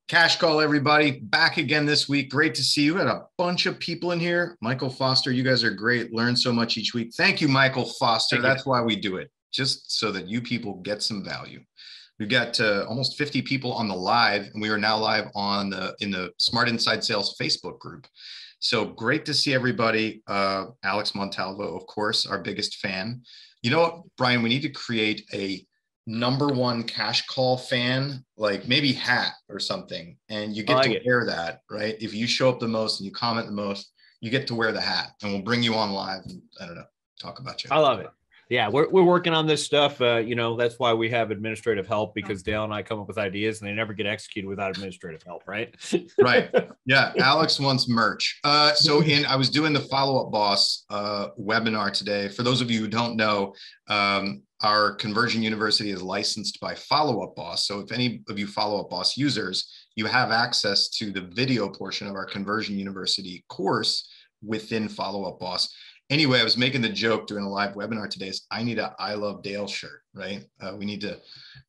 Cash call, everybody. Back again this week. Great to see you. We had a bunch of people in here. Michael Foster, you guys are great. Learn so much each week. Thank you, Michael Foster. That's why we do it, just so that you people get some value. We've got almost 50 people on the live, and we are now live on in the Smart Inside Sales Facebook group. So great to see everybody. Alex Montalvo, of course, our biggest fan. You know what, Brian, we need to create a #1 cash call fan, like maybe hat or something, and you get to wear that, right? If you show up the most and you comment the most, you get to wear the hat, and we'll bring you on live and, I don't know, talk about you. I love it. Yeah, we're working on this stuff. That's why we have administrative help, because Dale and I come up with ideas and they never get executed without administrative help, right? Right. Yeah. Alex wants merch. I was doing the Follow-Up Boss webinar today. For those of you who don't know, our Conversion University is licensed by Follow-Up Boss. So if any of you Follow-Up Boss users, you have access to the video portion of our Conversion University course within Follow-Up Boss. Anyway, I was making the joke doing a live webinar today is I need a I Love Dale shirt, right?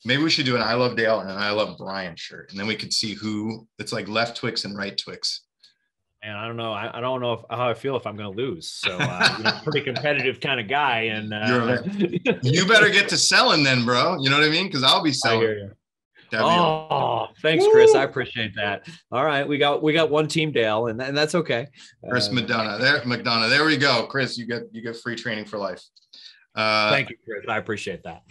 Maybe we should do an I Love Dale and an I Love Brian shirt. And then we could see who, it's like left Twix and right Twix. And I don't know. I don't know how I feel if I'm going to lose. So you're a pretty competitive kind of guy. And you better get to selling then, bro. You know what I mean? Because I'll be selling. I hear you. Thanks, Chris. I appreciate that. All right, we got one team, Dale, and that's okay. Chris McDonough. There we go. Chris, you get free training for life. Thank you, Chris. I appreciate that.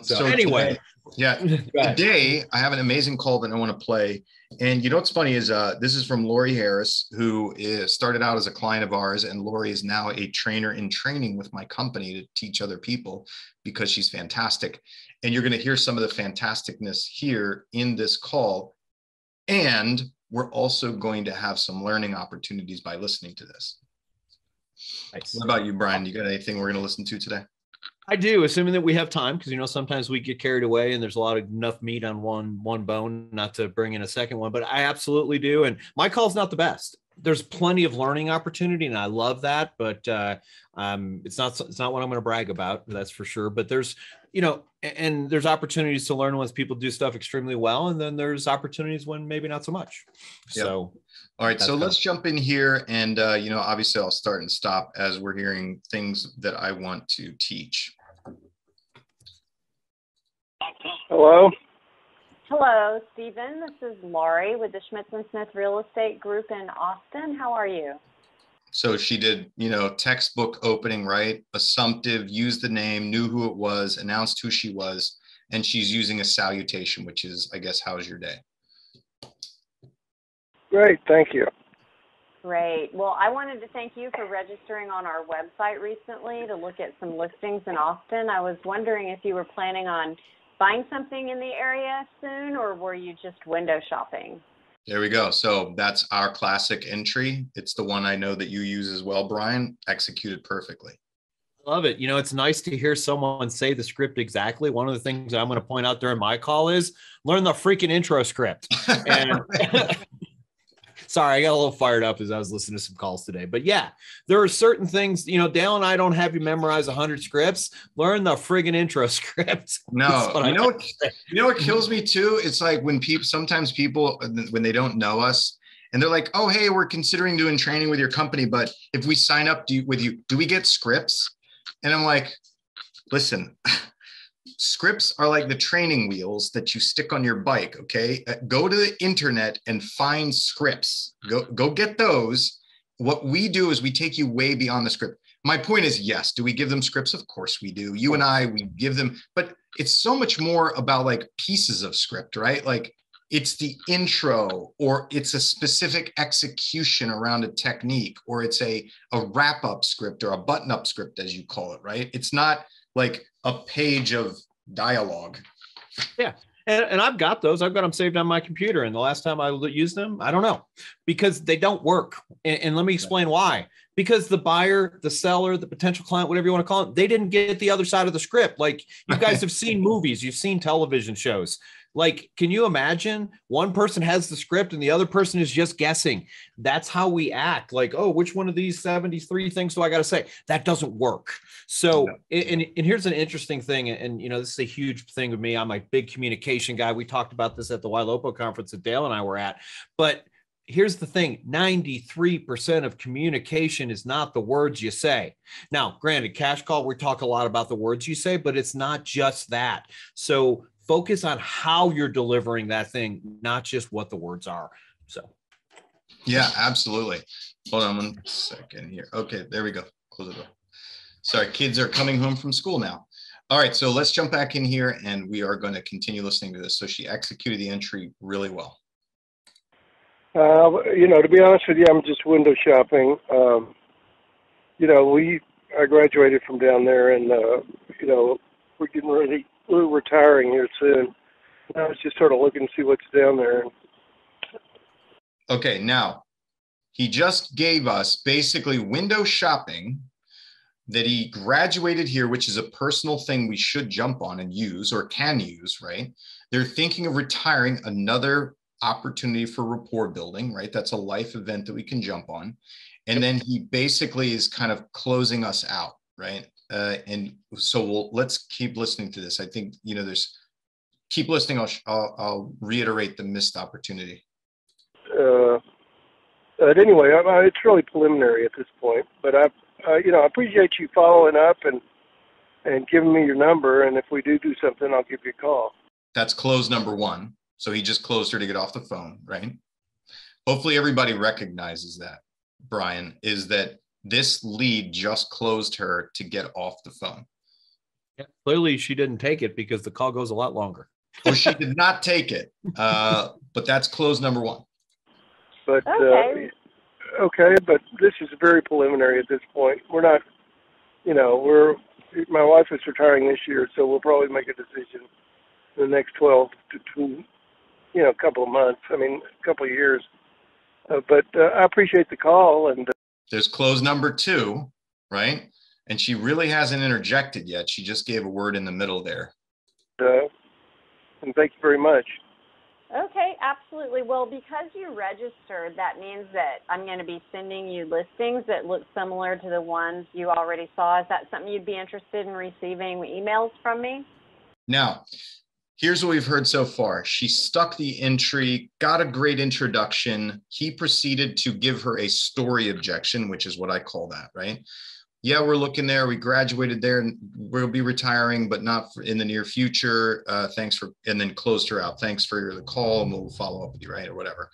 So anyway, today I have an amazing call that I want to play. And you know what's funny is this is from Lori Harris, who started out as a client of ours, and Lori is now a trainer in training with my company to teach other people because she's fantastic. And you're going to hear some of the fantasticness here in this call. And we're also going to have some learning opportunities by listening to this. Nice. What about you, Brian? You got anything we're going to listen to today? I do, assuming that we have time, because, sometimes we get carried away and there's a lot of enough meat on one bone not to bring in a second one, but I absolutely do. And my call's not the best. There's plenty of learning opportunity, and I love that, but it's not what I'm going to brag about, that's for sure. But there's, and there's opportunities to learn once people do stuff extremely well, and then there's opportunities when maybe not so much. Yep. So, all right, so let's jump in here, and obviously I'll start and stop as we're hearing things that I want to teach. Hello. Hello, Stephen. This is Laurie with the Schmitz & Smith Real Estate Group in Austin. How are you? So she did, textbook opening, right? Assumptive, used the name, knew who it was, announced who she was, and she's using a salutation, which is, I guess, how's your day? Great, thank you. Great. Well, I wanted to thank you for registering on our website recently to look at some listings in Austin. I was wondering if you were planning on buying something in the area soon, or were you just window shopping? There we go. So that's our classic entry. It's the one I know that you use as well, Brian. Executed perfectly. Love it. It's nice to hear someone say the script exactly. One of the things I'm going to point out during my call is learn the freaking intro script. And sorry, I got a little fired up as I was listening to some calls today. But yeah, there are certain things, Dale and I don't have you memorize 100 scripts. Learn the friggin' intro script. No, you know what kills me too? It's like when sometimes people, when they don't know us and they're like, oh, hey, we're considering doing training with your company, but if we sign up with you, do we get scripts? And I'm like, listen, scripts are like the training wheels that you stick on your bike, okay? Go to the internet and find scripts. Go get those. What we do is we take you way beyond the script. My point is, yes, do we give them scripts? Of course we do. You and I, we give them, but it's so much more about like pieces of script, right? Like it's the intro, or it's a specific execution around a technique, or it's a wrap-up script or a button-up script, as you call it, right? It's not like a page of dialogue. Yeah. And I've got those. I've got them saved on my computer. And the last time I used them, I don't know, because they don't work. And let me explain why. Because the buyer, the seller, the potential client, whatever you want to call it, they didn't get the other side of the script. Like you guys have seen movies, you've seen television shows. Like, can you imagine one person has the script and the other person is just guessing? That's how we act. Like, oh, which one of these 73 things do I got to say? That doesn't work. So, and here's an interesting thing. And, this is a huge thing with me. I'm a big communication guy. We talked about this at the YLOPO conference that Dale and I were at. But here's the thing, 93% of communication is not the words you say. Now, granted, cash call, we talk a lot about the words you say, but it's not just that. So focus on how you're delivering that thing, not just what the words are. So. Yeah, absolutely. Hold on 1 second here. Okay, there we go. Close the door. Sorry, kids are coming home from school now. All right, so let's jump back in here and we are going to continue listening to this. So she executed the entry really well. To be honest with you, I'm just window shopping. I graduated from down there, and we're getting ready. We're retiring here soon. I was just sort of looking to see what's down there. Okay, now he just gave us basically window shopping, that he graduated here, which is a personal thing we should jump on and use or can use, right? They're thinking of retiring, another opportunity for rapport building, right? That's a life event that we can jump on. And then he basically is kind of closing us out, right? And so let's keep listening to this. I think, keep listening. I'll reiterate the missed opportunity. Anyway, it's really preliminary at this point, but I appreciate you following up and giving me your number. And if we do something, I'll give you a call. That's close number one. So he just closed her to get off the phone, right? Hopefully everybody recognizes that, Brian, is that this lead just closed her to get off the phone. Yeah, clearly she didn't take it because the call goes a lot longer. Well, she did not take it, but that's close number one. But okay, but this is very preliminary at this point. We're not, my wife is retiring this year, so we'll probably make a decision in the next 12 to a couple of months. A couple of years. But I appreciate the call. And there's close number two, right? And she really hasn't interjected yet. She just gave a word in the middle there. And thank you very much. Okay, absolutely. Well, because you registered, that means that I'm going to be sending you listings that look similar to the ones you already saw. Is that something you'd be interested in receiving emails from me? Now, here's what we've heard so far. She stuck the entry, got a great introduction. He proceeded to give her a story objection, which is what I call that, right? Yeah, we're looking there. We graduated there and we'll be retiring, but not in the near future. And then closed her out. Thanks for the call and we'll follow up with you, right? Or whatever.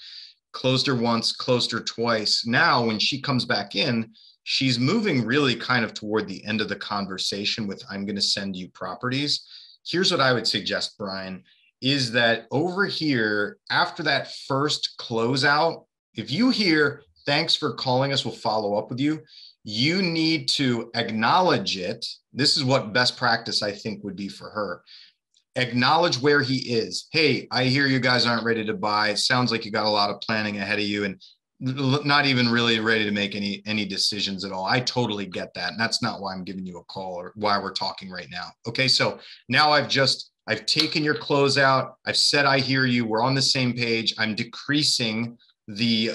Closed her once, closed her twice. Now, when she comes back in, she's moving really kind of toward the end of the conversation with, I'm going to send you properties. Here's what I would suggest, Brian, is that over here, after that first closeout, if you hear, thanks for calling us, we'll follow up with you, you need to acknowledge it. This is what best practice I think would be for her. Acknowledge where he is. Hey, I hear you guys aren't ready to buy. It sounds like you got a lot of planning ahead of you and not even really ready to make any decisions at all. I totally get that. And that's not why I'm giving you a call or why we're talking right now. Okay, so now I've taken your closeout. I've said, I hear you. We're on the same page. I'm decreasing the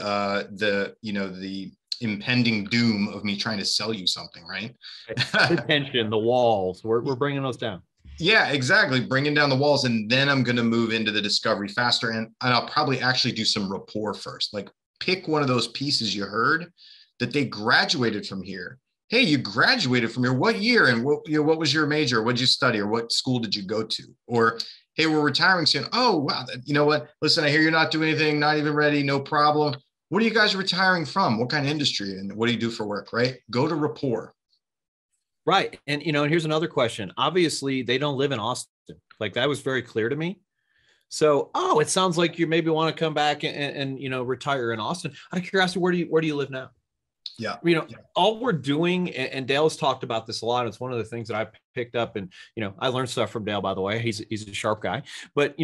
impending doom of me trying to sell you something, right? The tension, the walls, we're bringing those down. Yeah, exactly. Bringing down the walls. And then I'm going to move into the discovery faster. And I'll probably actually do some rapport first. Like pick one of those pieces you heard that they graduated from here. Hey, you graduated from here. What year? And what was your major? What did you study? Or what school did you go to? Or, hey, we're retiring soon. Oh, wow. You know what? Listen, I hear you're not doing anything, not even ready. No problem. What are you guys retiring from? What kind of industry? And what do you do for work, right? Go to rapport. Right. And, and here's another question. Obviously, they don't live in Austin. Like that was very clear to me. So, it sounds like you maybe want to come back and retire in Austin. Out of curiosity, where do you live now? Yeah. All we're doing, and Dale's talked about this a lot. It's one of the things that I picked up, and, I learned stuff from Dale, by the way. He's a sharp guy, but,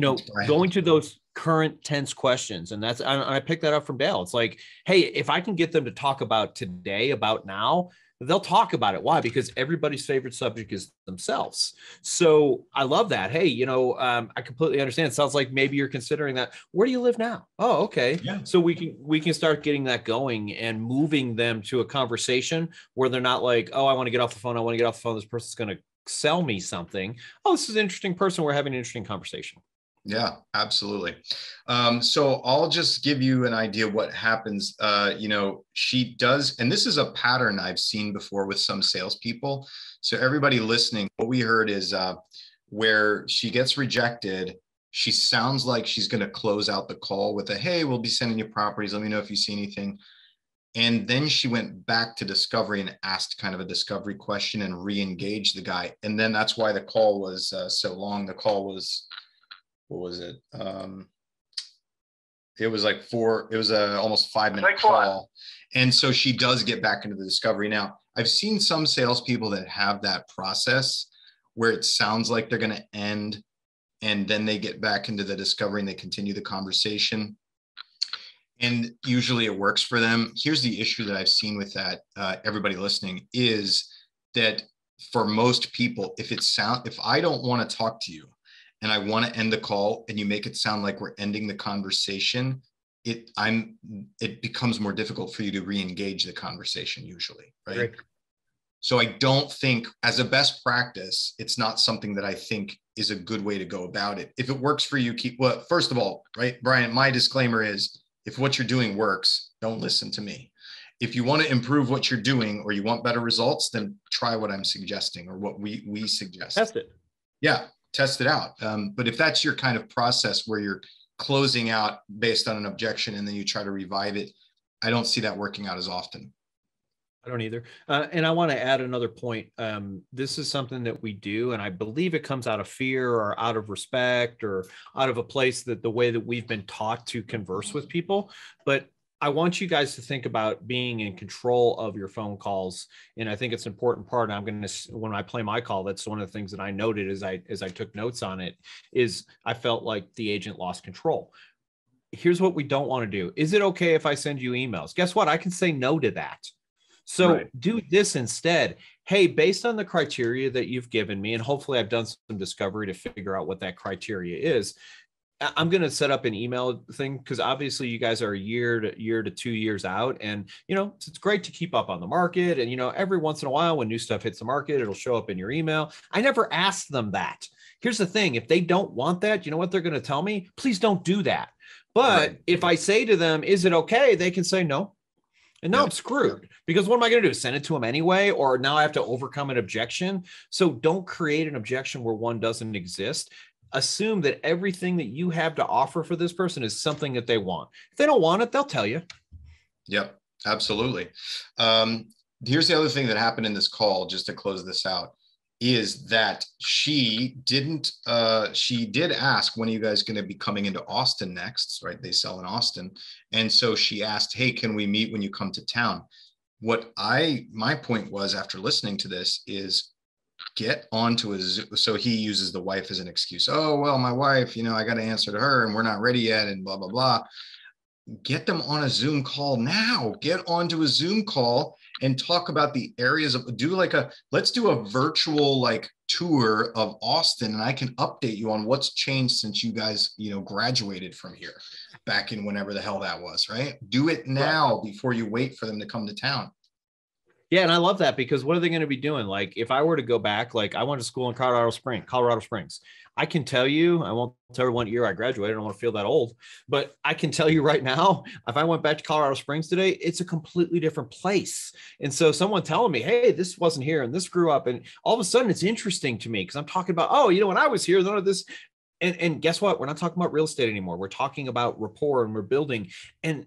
going to those current tense questions. And I picked that up from Dale. It's like, hey, if I can get them to talk about today, about now, they'll talk about it. Why? Because everybody's favorite subject is themselves. So I love that. Hey, I completely understand. It sounds like maybe you're considering that. Where do you live now? Oh, okay. Yeah. So we can start getting that going and moving them to a conversation where they're not like, oh, I want to get off the phone. I want to get off the phone. This person's going to sell me something. Oh, this is an interesting person. We're having an interesting conversation. Yeah, absolutely. So I'll just give you an idea of what happens. She does, and this is a pattern I've seen before with some salespeople. So everybody listening, what we heard is where she gets rejected, she sounds like she's going to close out the call with a, hey, we'll be sending you properties. Let me know if you see anything. And then she went back to discovery and asked kind of a discovery question and re-engaged the guy. And then that's why the call was so long. The call was, what was it? It was like almost 5-minute call. And so she does get back into the discovery. Now, I've seen some salespeople that have that process where it sounds like they're going to end and then they get back into the discovery and they continue the conversation. And usually it works for them. Here's the issue that I've seen with that, everybody listening, is that for most people, if I don't want to talk to you, and I want to end the call and you make it sound like we're ending the conversation, it becomes more difficult for you to re-engage the conversation usually, right? Great. So I don't think, as a best practice, it's not something that I think is a good way to go about it. If it works for you, well, first of all, right, Brian, my disclaimer is, if what you're doing works, don't listen to me. If you want to improve what you're doing or you want better results, then try what I'm suggesting or what we suggest. Test it. Yeah. Test it out. But if that's your kind of process where you're closing out based on an objection and then you try to revive it, I don't see that working out as often. I don't either. And I want to add another point. This is something that we do, and I believe it comes out of fear or out of respect or out of a place that the way that we've been taught to converse with people. But I want you guys to think about being in control of your phone calls. And I think it's an important part. And when I play my call, that's one of the things that I noted as I took notes on it, is I felt like the agent lost control. Here's what we don't want to do. Is it okay if I send you emails? Guess what? I can say no to that. So do this instead. Hey, based on the criteria that you've given me, and hopefully I've done some discovery to figure out what that criteria is, I'm going to set up an email thing because obviously you guys are a year to 2 years out. And, it's great to keep up on the market. And, every once in a while when new stuff hits the market, it'll show up in your email. I never asked them that. Here's the thing. If they don't want that, you know what they're going to tell me? Please don't do that. But if I say to them, is it okay? They can say no. And now I'm screwed because what am I going to do? Send it to them anyway? Or now I have to overcome an objection. So don't create an objection where one doesn't exist. Assume that everything that you have to offer for this person is something that they want. If they don't want it, they'll tell you. Yep, absolutely. Here's the other thing that happened in this call, just to close this out, is that she did ask, when are you guys going to be coming into Austin next, right? They sell in Austin. And so she asked, hey, can we meet when you come to town? My point was, after listening to this, is get onto a Zoom. So he uses the wife as an excuse. Oh, well, my wife, I got to answer to her and we're not ready yet and blah, blah, blah. Get them on a Zoom call now. Get onto a Zoom call and talk about the areas of, let's do a virtual tour of Austin, and I can update you on what's changed since you guys, graduated from here back in whenever the hell that was, right? Do it now before you wait for them to come to town. Yeah. And I love that because what are they going to be doing? Like if I were to go back, I went to school in Colorado Springs. I can tell you, I won't tell you what year I graduated. I don't want to feel that old, but I can tell you right now, if I went back to Colorado Springs today, it's a completely different place. And so someone telling me, hey, this wasn't here and this grew up. And all of a sudden it's interesting to me because I'm talking about, when I was here, none of this. And guess what? We're not talking about real estate anymore. We're talking about rapport and we're building. And,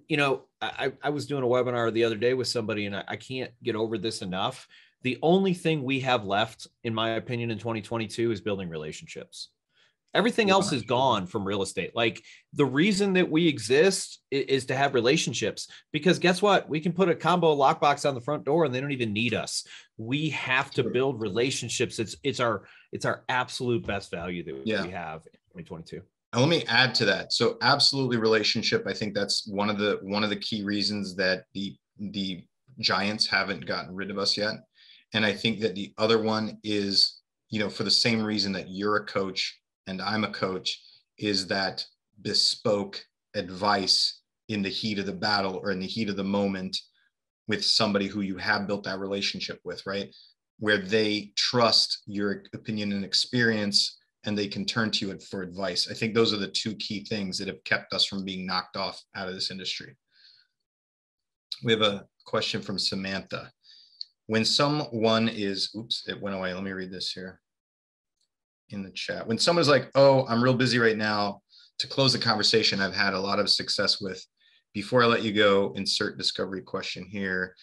I was doing a webinar the other day with somebody and I can't get over this enough. The only thing we have left, in my opinion, in 2022 is building relationships. Everything else is gone from real estate. Like the reason that we exist is to have relationships, because guess what? We can put a combo lockbox on the front door and they don't even need us. We have to build relationships. It's our absolute best value that we have in 2022. And let me add to that. So absolutely relationship. I think that's one of the key reasons that the giants haven't gotten rid of us yet. And I think that the other one is, for the same reason that you're a coach and I'm a coach, is that bespoke advice in the heat of the battle or in the heat of the moment with somebody who you have built that relationship with, right? Where they trust your opinion and experience and they can turn to you for advice. I think those are the two key things that have kept us from being knocked off out of this industry. We have a question from Samantha. When someone is, oops, it went away. Let me read this here in the chat. When someone's like, oh, I'm real busy right now, to close the conversation, I've had a lot of success with, before I let you go, insert discovery question here.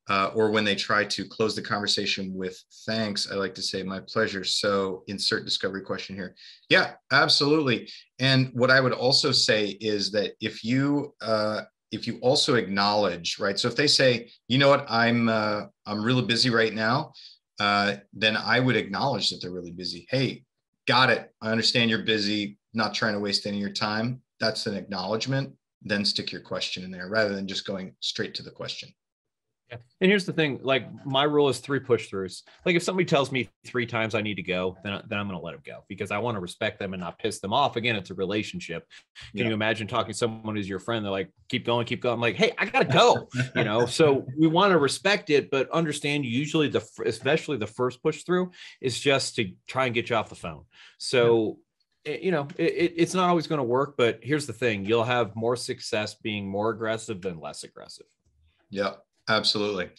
Or when they try to close the conversation with thanks, I like to say my pleasure. So insert discovery question here. Yeah, absolutely. And what I would also say is that if you also acknowledge, right? So if they say, you know what, I'm really busy right now, then I would acknowledge that they're really busy. Hey, got it. I understand you're busy, not trying to waste any of your time. That's an acknowledgement. Then stick your question in there rather than just going straight to the question. Yeah. And here's the thing, like my rule is 3 push throughs. Like if somebody tells me 3 times I need to go, then I'm going to let them go because I want to respect them and not piss them off. Again, it's a relationship. Can you imagine talking to someone who's your friend? They're like, keep going, keep going. I'm like, hey, I got to go, so we want to respect it, but understand usually especially the first push through is just to try and get you off the phone. So, it's not always going to work, but here's the thing. You'll have more success being more aggressive than less aggressive. Yeah. Absolutely.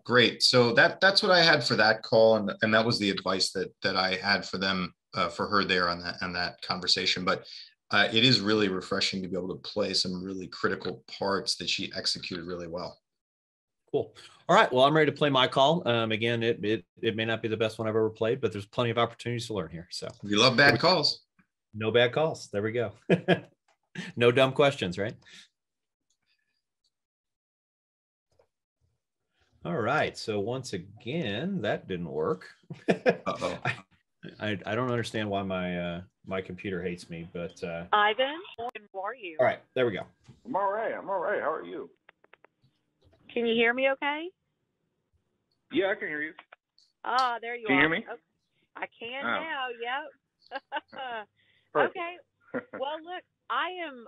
Great. So that's what I had for that call. And that was the advice that I had for them, for her there on that conversation. But it is really refreshing to be able to play some really critical parts that she executed really well. Cool. All right. Well, I'm ready to play my call. Again, it may not be the best one I've ever played, but there's plenty of opportunities to learn here. So we love bad calls. No bad calls. There we go. No dumb questions, right? All right. So once again, that didn't work. Uh-oh. I don't understand why my computer hates me, but Ivan, how are you? All right, there we go. I'm all right. How are you? Can you hear me okay? Yeah, I can hear you. Ah, there you are. Can you hear me? Okay. I can now. Yep. Okay. Well, look, I am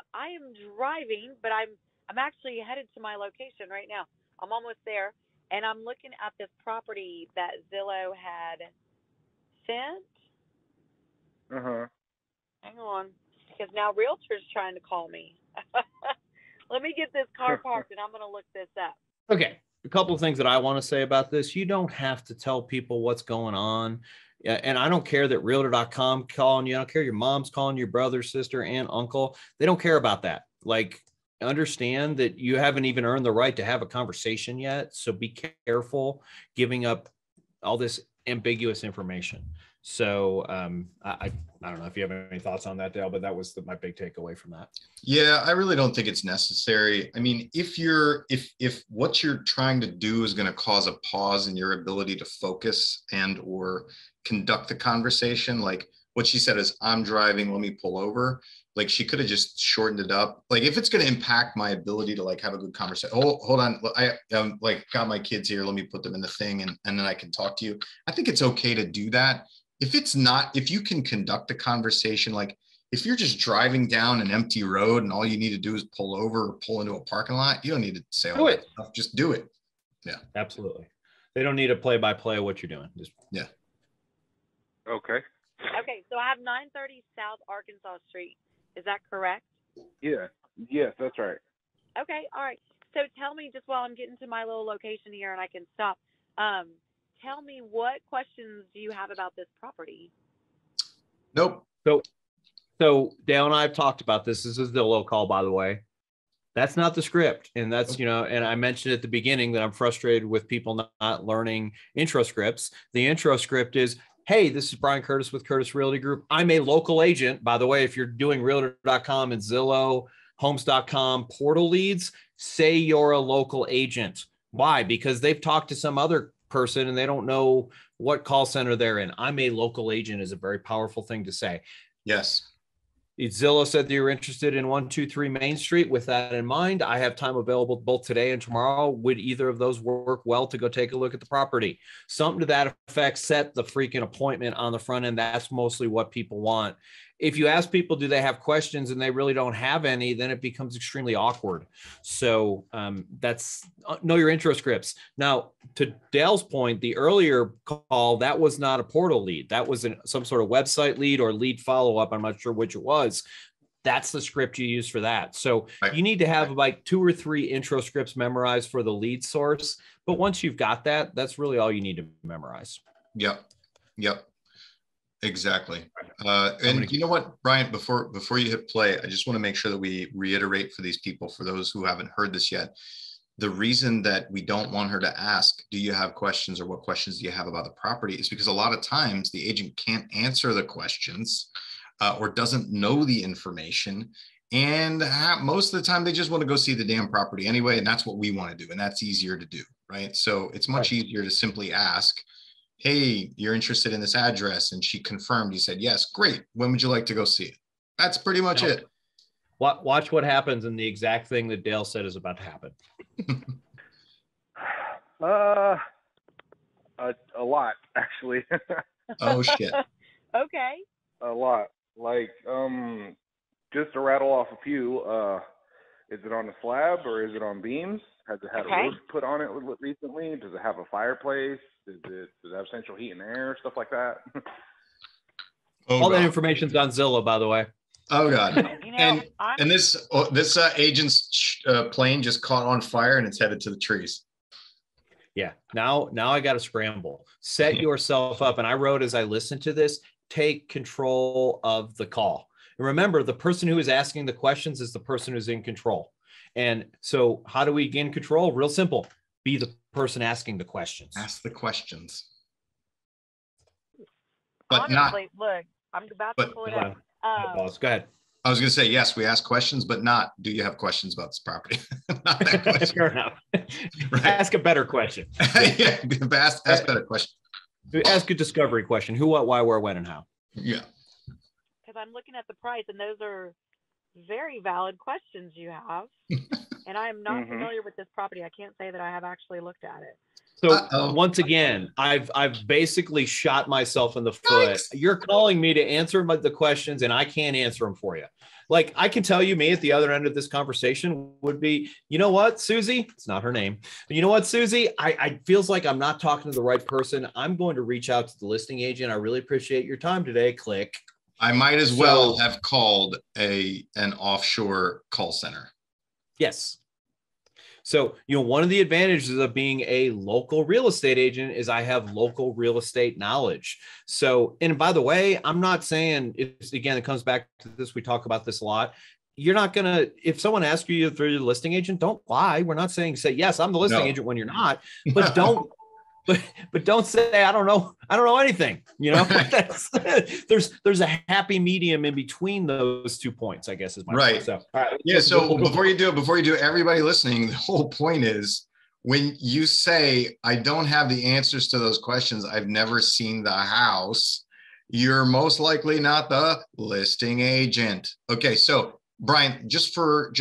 driving, but I'm actually headed to my location right now. I'm almost there. And I'm looking at this property that Zillow had sent. Uh-huh. Hang on, because now realtor's trying to call me. Let me get this car parked, and I'm going to look this up. Okay, a couple of things that I want to say about this. You don't have to tell people what's going on. And I don't care that realtor.com calling you. I don't care your mom's calling your brother, sister, aunt, uncle. They don't care about that. Like, understand that you haven't even earned the right to have a conversation yet. So be careful giving up all this ambiguous information. So I don't know if you have any thoughts on that, Dale, but that was my big takeaway from that. Yeah, I really don't think it's necessary. I mean, if what you're trying to do is going to cause a pause in your ability to focus and or conduct the conversation, like what she said is, I'm driving, let me pull over. Like she could have just shortened it up. Like if it's going to impact my ability to like have a good conversation. Oh, hold on. I like got my kids here. Let me put them in the thing and then I can talk to you. I think it's okay to do that. If you can conduct the conversation, like if you're just driving down an empty road and all you need to do is pull over or pull into a parking lot, you don't need to say all that stuff. Just do it. Yeah, absolutely. They don't need a play-by-play of what you're doing. Yeah. Okay. Okay, so I have 930 South Arkansas Street. Is that correct? Yeah. Yes, that's right. Okay, all right. So tell me, just while I'm getting to my little location here and I can stop, tell me what questions do you have about this property? Nope. So Dale and I have talked about this. This is the Zillow call, by the way. That's not the script. And that's, and I mentioned at the beginning that I'm frustrated with people not learning intro scripts. The intro script is, hey, this is Brian Curtis with Curtis Realty Group. I'm a local agent. By the way, if you're doing realtor.com and Zillow, homes.com portal leads, say you're a local agent. Why? Because they've talked to some other person and they don't know what call center they're in. I'm a local agent is a very powerful thing to say. Yes. Zillow said that you're interested in 123 Main Street. With that in mind, I have time available both today and tomorrow. Would either of those work well to go take a look at the property? Something to that effect. Set the freaking appointment on the front end. That's mostly what people want. If you ask people, do they have questions, and they really don't have any, then it becomes extremely awkward. So that's know your intro scripts. Now, to Dale's point, the earlier call, that was not a portal lead. That was some sort of website lead or lead follow-up. I'm not sure which it was. That's the script you use for that. So you need to have like 2 or 3 intro scripts memorized for the lead source. But once you've got that, that's really all you need to memorize. Yep. Exactly. And you know what, Brian, before you hit play, I just want to make sure that we reiterate for these people, for those who haven't heard this yet, the reason that we don't want her to ask, do you have questions, or what questions do you have about the property, is because a lot of times the agent can't answer the questions or doesn't know the information. And most of the time they just want to go see the damn property anyway. And that's what we want to do. And that's easier to do, right? So it's much easier to simply ask, hey, you're interested in this address? And she confirmed. You said, yes, great. When would you like to go see it? That's pretty much it. Watch what happens, and the exact thing that Dale said is about to happen. A lot, actually. Oh, shit. Okay. A lot. Like, just to rattle off a few, is it on a slab or is it on beams? Has it had a roof put on it recently? Does it have a fireplace? Does it have central heat and air? Stuff like that. All that information's on Zillow, by the way. Oh God! You know, and this agent's plane just caught on fire and it's headed to the trees. Yeah. Now I got to scramble. Set yourself up. And I wrote as I listened to this, take control of the call. And remember, the person who is asking the questions is the person who's in control. And so how do we gain control? Real simple. Be the person asking the questions. Ask the questions. But honestly, look, I'm about to pull it up. Boss, go ahead. I was going to say, yes, we ask questions, but not, do you have questions about this property? Not that question. Fair enough. Right. Ask a better question. Yeah, ask a better question. Ask a discovery question. Who, what, why, where, when, and how. Yeah. Because I'm looking at the price, and those are very valid questions you have. And I am not familiar with this property. I can't say that I have actually looked at it. So once again, I've basically shot myself in the foot. Nice. You're calling me to answer the questions, and I can't answer them for you. Like, I can tell you, me at the other end of this conversation would be, you know what, Susie? It's not her name. But you know what, Susie? I feels like I'm not talking to the right person. I'm going to reach out to the listing agent. I really appreciate your time today. Click. I might as well have called an offshore call center. Yes. So, you know, one of the advantages of being a local real estate agent is I have local real estate knowledge. So, and by the way, I'm not saying it's, again, it comes back to this. We talk about this a lot. You're not going to, if someone asks you if you're the listing agent, don't lie. We're not saying say, yes, I'm the listing agent when you're not, but don't. But don't say I don't know anything. You know, there's a happy medium in between those 2 points, I guess is my right. Point. So, all right. Yeah. So before you do it, everybody listening, the whole point is when you say I don't have the answers to those questions, I've never seen the house, you're most likely not the listing agent. Okay. So Brian, just for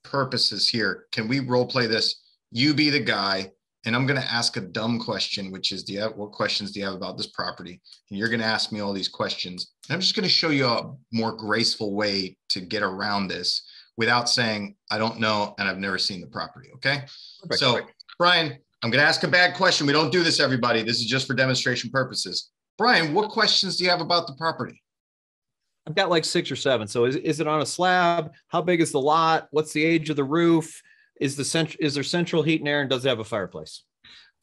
purposes here, can we role play this? You be the guy. And I'm going to ask a dumb question, which is, what questions do you have about this property? And you're going to ask me all these questions. And I'm just going to show you a more graceful way to get around this without saying, I don't know, and I've never seen the property. Okay. Perfect. So Brian, I'm going to ask a bad question. We don't do this, everybody. This is just for demonstration purposes. Brian, what questions do you have about the property? I've got like 6 or 7. So is it on a slab? How big is the lot? What's the age of the roof? Is there central heat and air, and does it have a fireplace?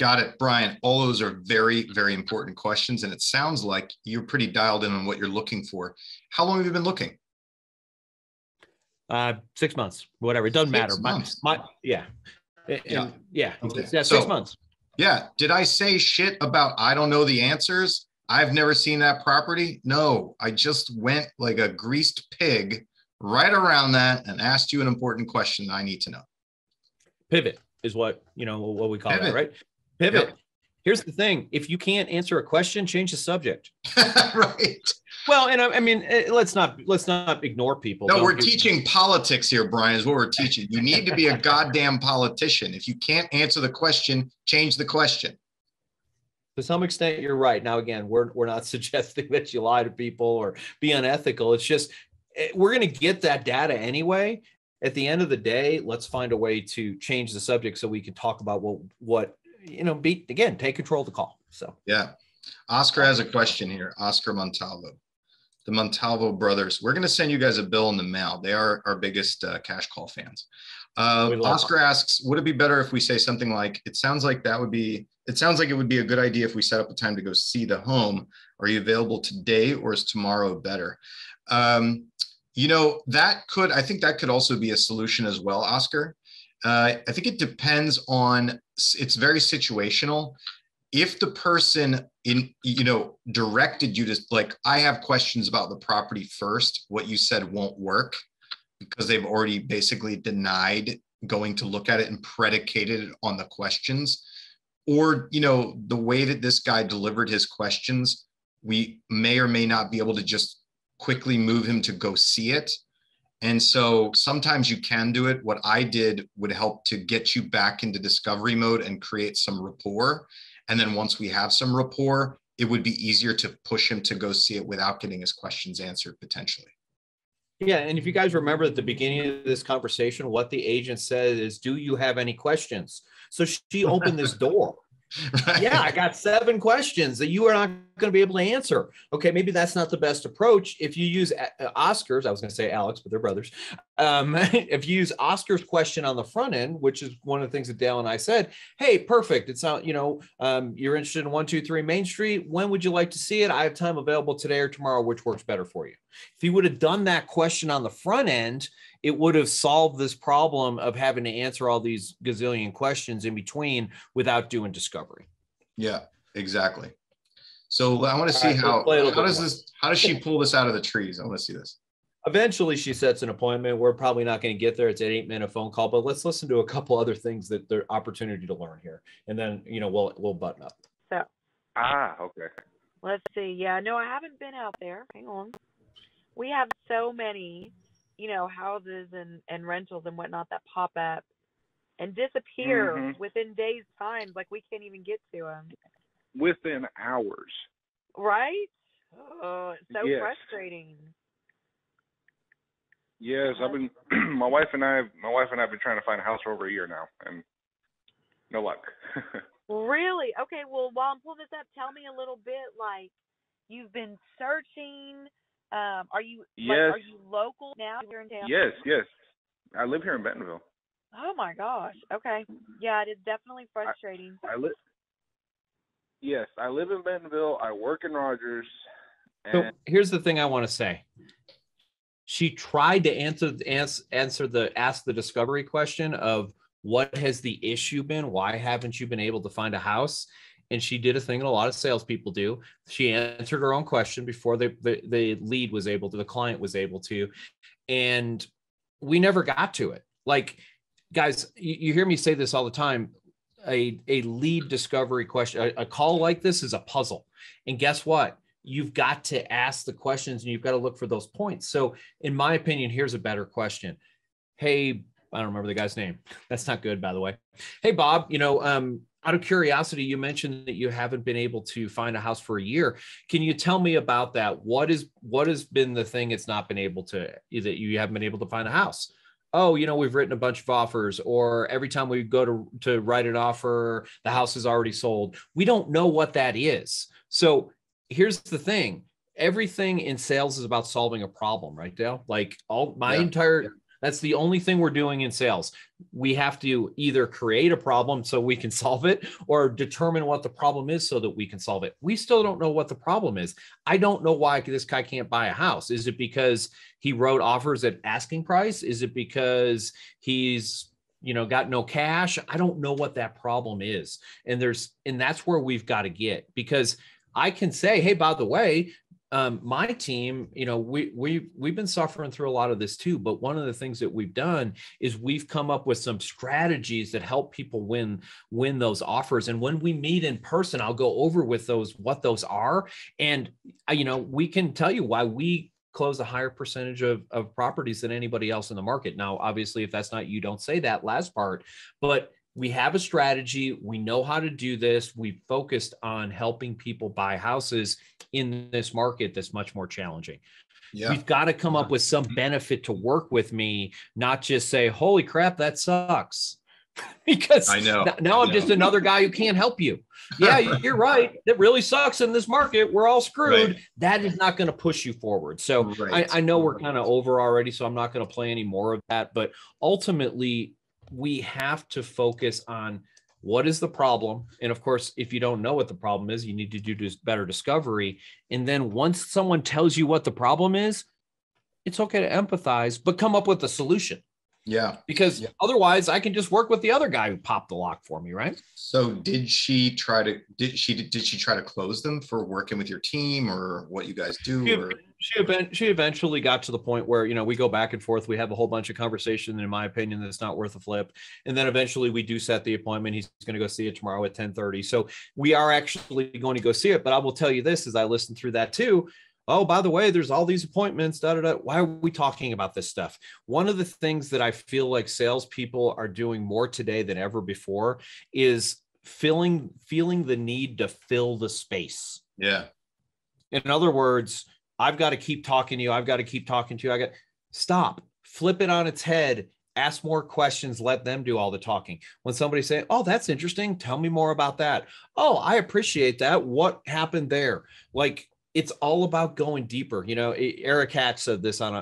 Got it, Brian. All those are very, very important questions. And it sounds like you're pretty dialed in on what you're looking for. How long have you been looking? 6 months, whatever. It doesn't matter. 6 months. Yeah. Okay. Yeah. 6 months. Yeah. Did I say shit about, I don't know the answers? I've never seen that property. No, I just went like a greased pig right around that and asked you an important question I need to know. Pivot is what we call it, right? Pivot. Yep. Here's the thing. If you can't answer a question, change the subject. Right. Well, and I mean, let's not ignore people. No, we're teaching politics here, Brian, is what we're teaching. You need to be a goddamn politician. If you can't answer the question, change the question. To some extent, you're right. Now, again, we're not suggesting that you lie to people or be unethical. It's just, we're going to get that data anyway. At the end of the day, let's find a way to change the subject so we can talk about what take control of the call. So, yeah. Oscar has a question here. Oscar Montalvo. The Montalvo brothers. We're going to send you guys a bill in the mail. They are our biggest cash call fans. Oscar asks, would it be better if we say something like, it sounds like it would be a good idea if we set up a time to go see the home. Are you available today, or is tomorrow better? I think that could also be a solution as well, Oscar. I think it depends on, it's very situational. If the person directed you to, like, I have questions about the property first, what you said won't work because they've already basically denied going to look at it and predicated it on the questions. Or, the way that this guy delivered his questions, we may or may not be able to just quickly move him to go see it. And so sometimes you can do it. What I did would help to get you back into discovery mode and create some rapport. And then once we have some rapport, it would be easier to push him to go see it without getting his questions answered potentially. Yeah. And if you guys remember at the beginning of this conversation, what the agent said is, do you have any questions? So she opened this door. Right. Yeah, I got 7 questions that you are not going to be able to answer. Okay, maybe that's not the best approach. If you use Oscar's, I was going to say Alex, but they're brothers. If you use Oscar's question on the front end, which is one of the things that Dale and I said, hey, perfect. It's not, you're interested in 123 Main Street. When would you like to see it? I have time available today or tomorrow, which works better for you. If you would have done that question on the front end, it would have solved this problem of having to answer all these gazillion questions in between without doing discovery. Yeah, exactly. So I want to see how does she pull this out of the trees? I want to see this. Eventually she sets an appointment. We're probably not going to get there. It's an 8-minute phone call, but let's listen to a couple other things that there's opportunity to learn here. And then, we'll button up. So, okay. Let's see. Yeah, no, I haven't been out there. Hang on. We have so many, houses and rentals and whatnot that pop up and disappear within days' time. Like, we can't even get to them. Within hours. Right? Oh, it's so frustrating. Yes, I've been. My wife and I have been trying to find a house for over a year now, and no luck. Really? Okay. Well, while I'm pulling this up, tell me a little bit. Like, you've been searching. Are you local now? You're in town? Yes. I live here in Bentonville. Oh my gosh. Okay. Yeah, it is definitely frustrating. I live in Bentonville. I work in Rogers. So here's the thing I want to say. She tried to ask the discovery question of what has the issue been? Why haven't you been able to find a house? And she did a thing that a lot of salespeople do. She answered her own question before the lead was able to, the client was able to, and we never got to it. Like, guys, you hear me say this all the time. A lead discovery question, a call like this is a puzzle. And guess what? You've got to ask the questions and you've got to look for those points. So in my opinion, here's a better question. Hey, I don't remember the guy's name. That's not good, by the way. Hey, Bob, out of curiosity, you mentioned that you haven't been able to find a house for a year. Can you tell me about that? What has been the thing it's not been able to, that you haven't been able to find a house? Oh, we've written a bunch of offers, or every time we go to write an offer, the house is already sold. We don't know what that is. So here's the thing. Everything in sales is about solving a problem, right, Dale? Like that's the only thing we're doing in sales. We have to either create a problem so we can solve it, or determine what the problem is so that we can solve it. We still don't know what the problem is. I don't know why this guy can't buy a house. Is it because he wrote offers at asking price? Is it because he's, got no cash? I don't know what that problem is. And that's where we've got to get, because I can say, hey, by the way, my team, we've been suffering through a lot of this too, but one of the things that we've done is we've come up with some strategies that help people win those offers. And when we meet in person, I'll go over with what those are. And, we can tell you why we close a higher percentage of properties than anybody else in the market. Now, obviously, if that's not you, don't say that last part, but we have a strategy. We know how to do this. We focused on helping people buy houses in this market that's much more challenging. Yeah. We've got to come up with some benefit to work with me, not just say, holy crap, that sucks. Because I know. Now I'm just another guy who can't help you. Yeah, you're right. It really sucks in this market. We're all screwed. Right. That is not going to push you forward. So I know we're kind of over already, so I'm not going to play any more of that. But ultimately, we have to focus on what is the problem. And of course, if you don't know what the problem is, you need to do better discovery. And then once someone tells you what the problem is, it's okay to empathize, but come up with a solution. Yeah. Because otherwise I can just work with the other guy who popped the lock for me, right? So did she try to close them for working with your team, or what you guys do? She eventually got to the point where, we go back and forth. We have a whole bunch of conversation, in my opinion, that's not worth a flip. And then eventually we do set the appointment. He's going to go see it tomorrow at 10:30. So we are actually going to go see it. But I will tell you this, as I listened through that too. Oh, by the way, there's all these appointments, Why are we talking about this stuff? One of the things that I feel like salespeople are doing more today than ever before is feeling the need to fill the space. Yeah. In other words, I've got to keep talking to you. I've got to keep talking to you. Stop, flip it on its head, ask more questions, let them do all the talking. When somebody say, oh, that's interesting, tell me more about that. Oh, I appreciate that. What happened there? Like, it's all about going deeper. Eric Hatch said this on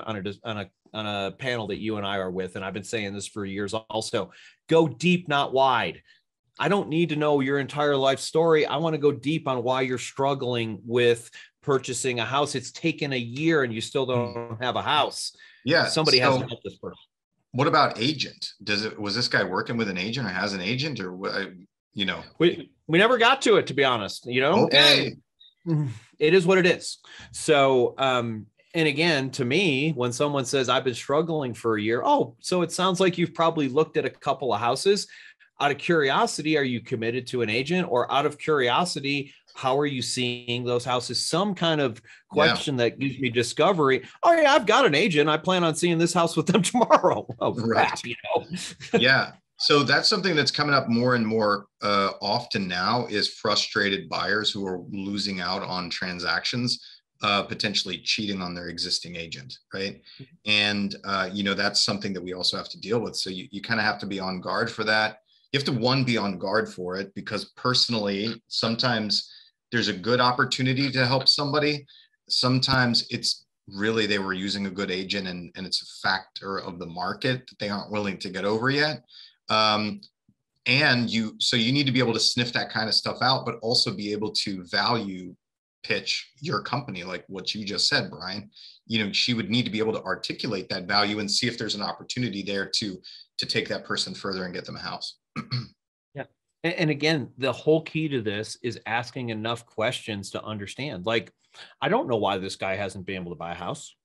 a panel that you and I are with, and I've been saying this for years also. Go deep, not wide. I don't need to know your entire life story. I want to go deep on why you're struggling with purchasing a house. It's taken a year and you still don't have a house. Yeah. Somebody has to help this person. What about agent? Was this guy working with an agent, or has an agent, or We never got to it, to be honest. Okay. And it is what it is. So, and again, to me, when someone says I've been struggling for a year, oh, so it sounds like you've probably looked at a couple of houses. Out of curiosity, are you committed to an agent? Or out of curiosity, how are you seeing those houses? Some kind of question that gives me discovery. Oh yeah, I've got an agent. I plan on seeing this house with them tomorrow. Oh crap, Yeah. So that's something that's coming up more and more often now, is frustrated buyers who are losing out on transactions, potentially cheating on their existing agent, right? And, that's something that we also have to deal with. So you kind of have to be on guard for that. You have to, be on guard for it, because personally, sometimes there's a good opportunity to help somebody. Sometimes it's really they were using a good agent, and it's a factor of the market that they aren't willing to get over yet. So you need to be able to sniff that kind of stuff out, but also be able to value pitch your company, like what you just said, Brian. She would need to be able to articulate that value and see if there's an opportunity there to take that person further and get them a house. Yeah. And again, the whole key to this is asking enough questions to understand. Like, I don't know why this guy hasn't been able to buy a house.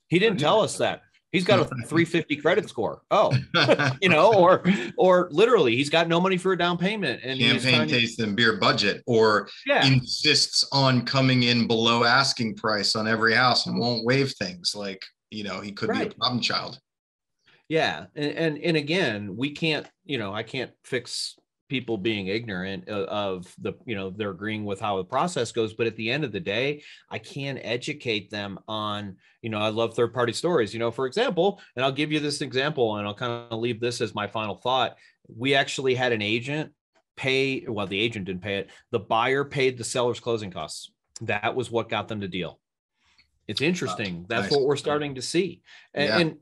He didn't tell us that. He's got a 350 credit score. Oh, or literally he's got no money for a down payment, and champagne taste and beer budget, or insists on coming in below asking price on every house and won't waive things. Like, he could be a problem child. Yeah. And again, we can't, I can't fix people being ignorant of the, they're agreeing with how the process goes. But at the end of the day, I can educate them on, I love third-party stories, for example, and I'll give you this example and I'll kind of leave this as my final thought. We actually had an agent the agent didn't pay it. The buyer paid the seller's closing costs. That was what got them the deal. It's interesting. That's nice. What we're starting to see. And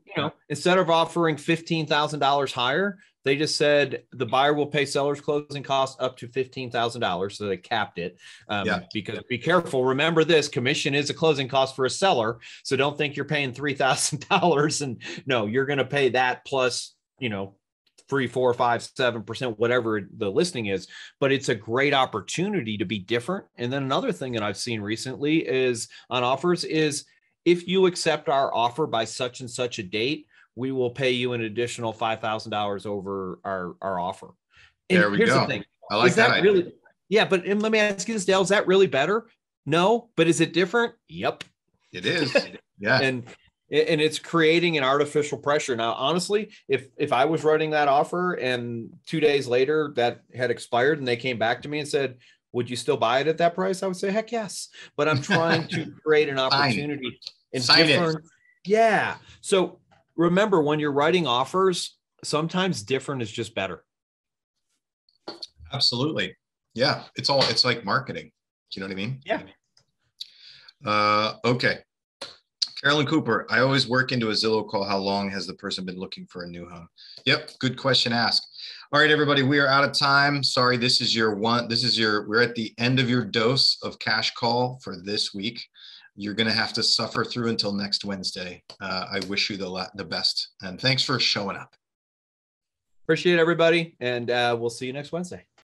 instead of offering $15,000 higher, they just said the buyer will pay seller's closing costs up to $15,000. So they capped it because be careful. Remember this, commission is a closing cost for a seller. So don't think you're paying $3,000 and no, you're going to pay that plus, 3, 4, 5, 7%, whatever the listing is, but it's a great opportunity to be different. And then another thing that I've seen recently is on offers is, if you accept our offer by such and such a date, we will pay you an additional $5,000 over our offer. And there we here's go. the thing. I like that really idea. Yeah, but let me ask you this, Dale, is that really better? No, but is it different? Yep. It is. Yeah. And it's creating an artificial pressure. Now, honestly, if I was writing that offer and 2 days later that had expired and they came back to me and said, would you still buy it at that price? I would say, heck yes. But I'm trying to create an opportunity. Sign it. Yeah. So remember, when you're writing offers, sometimes different is just better. Absolutely. Yeah. It's like marketing. Do you know what I mean? Yeah. Okay. Carolyn Cooper, I always work into a Zillow call. How long has the person been looking for a new home? Yep. Good question asked. All right, everybody, we are out of time. Sorry, we're at the end of your dose of cash call for this week. You're going to have to suffer through until next Wednesday. I wish you the best. And thanks for showing up. Appreciate it, everybody. And we'll see you next Wednesday.